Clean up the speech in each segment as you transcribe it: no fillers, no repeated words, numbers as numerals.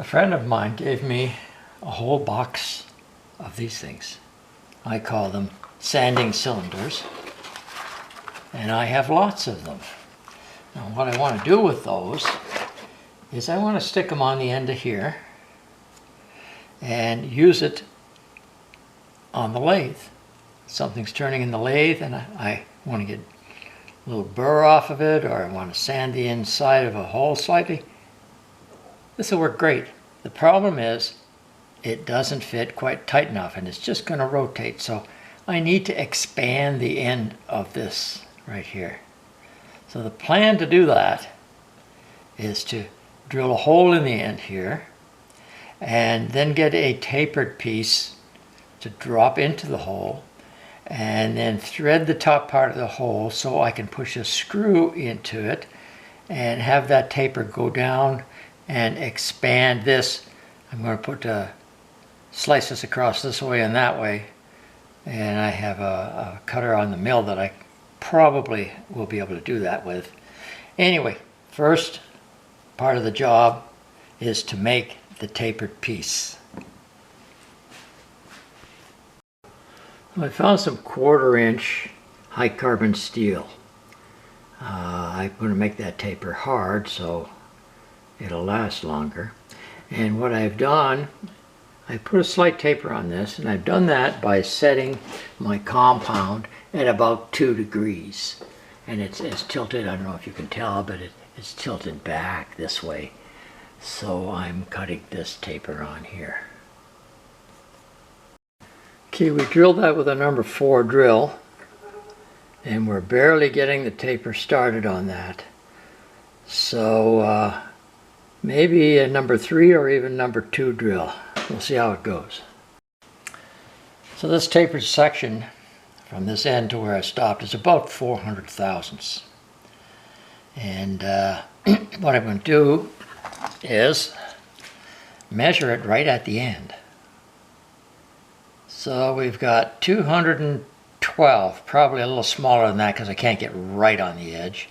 friend of mine gave me a whole box of these things. I call them sanding cylinders, and I have lots of them. Now what I want to do with those is I want to stick them on the end of here and use it on the lathe. Something's turning in the lathe and I want to get a little burr off of it, or I want to sand the inside of a hole slightly. This will work great. The problem is it doesn't fit quite tight enough and it's just going to rotate. So I need to expand the end of this right here. So the plan to do that is to drill a hole in the end here and then get a tapered piece to drop into the hole and then thread the top part of the hole so I can push a screw into it and have that taper go down and expand this. I'm going to put slice this across this way and that way, and I have a cutter on the mill that I probably will be able to do that with. Anyway, first part of the job is to make the tapered piece. I found some 1/4 inch high carbon steel. I'm going to make that taper hard so it'll last longer. And what I've done, I put a slight taper on this, and I've done that by setting my compound at about 2 degrees. And it's tilted, I don't know if you can tell, but it's tilted back this way. So I'm cutting this taper on here. Okay, we drilled that with a number 4 drill, and we're barely getting the taper started on that. So maybe a number 3 or even number 2 drill. We'll see how it goes. So this tapered section from this end to where I stopped is about 400 thousandths. And what I'm going to do is measure it right at the end. So we've got 212, probably a little smaller than that because I can't get right on the edge.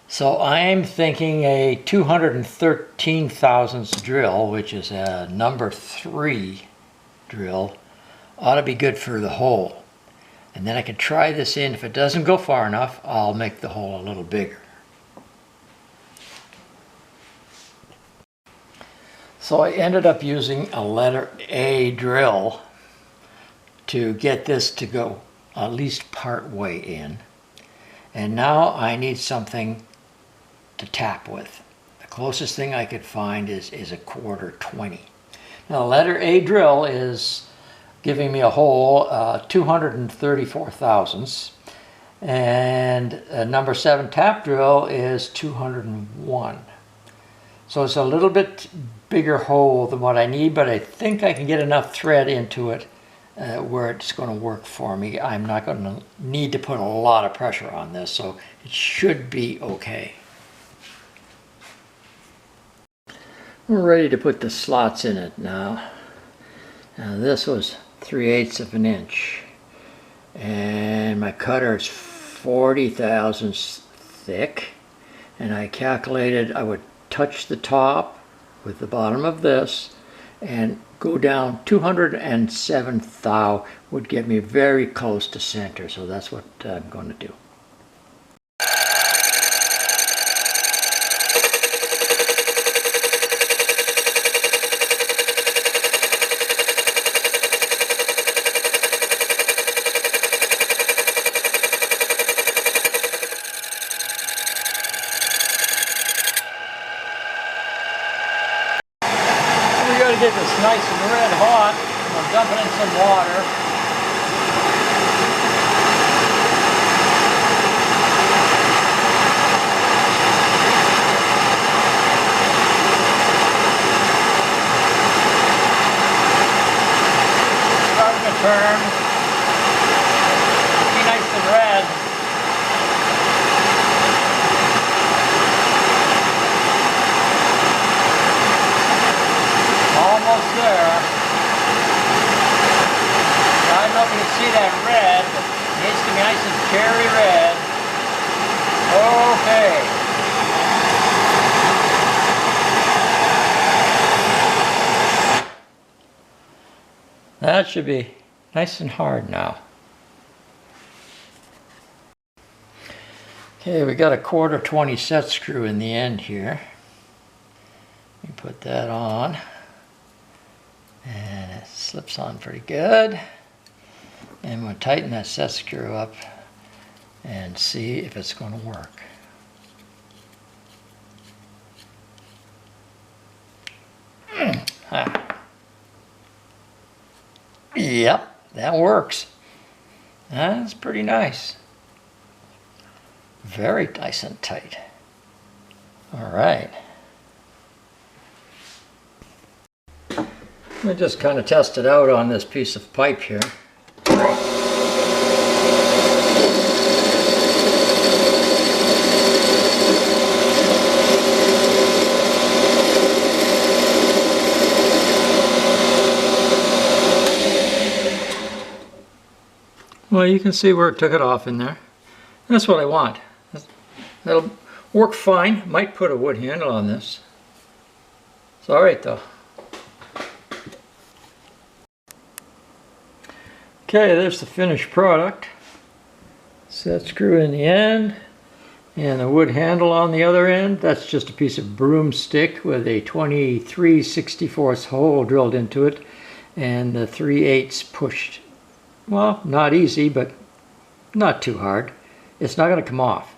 So I'm thinking a 213 thousandths drill, which is a number 3 drill, ought to be good for the hole. And then I can try this in. If it doesn't go far enough, I'll make the hole a little bigger. So I ended up using a letter A drill to get this to go at least part way in. And now I need something to tap with. The closest thing I could find is a 1/4 Now the letter A drill is giving me a hole 234 thousandths, and a number 7 tap drill is 201. So it's a little bit bigger hole than what I need, but I think I can get enough thread into it where it's going to work for me. I'm not going to need to put a lot of pressure on this, so it should be okay. We're ready to put the slots in it now. Now this was 3/8 of an inch, and my cutter is 40 thousandths thick, and I calculated I would touch the top with the bottom of this and go down 207 thou would get me very close to center, so that's what I'm going to do. Get this nice and red hot. I'm dumping in some water. Starting to turn. Be nice and red. Almost there. Now, I don't know if you can see that red. It needs to be nice and cherry red. Okay. That should be nice and hard now. Okay, we got a 1/4 set screw in the end here. We put that on, and it slips on pretty good. And we'll tighten that set screw up and see if it's going to work. Yep, that works. That's pretty nice. Very nice and tight. All right. Let me just kind of test it out on this piece of pipe here. Well, you can see where it took it off in there. That's what I want. That'll work fine. Might put a wood handle on this. It's all right though. Okay, there's the finished product. Set screw in the end and a wood handle on the other end. That's just a piece of broomstick with a 23/64 hole drilled into it and the 3/8 pushed. Well, not easy, but not too hard. It's not going to come off.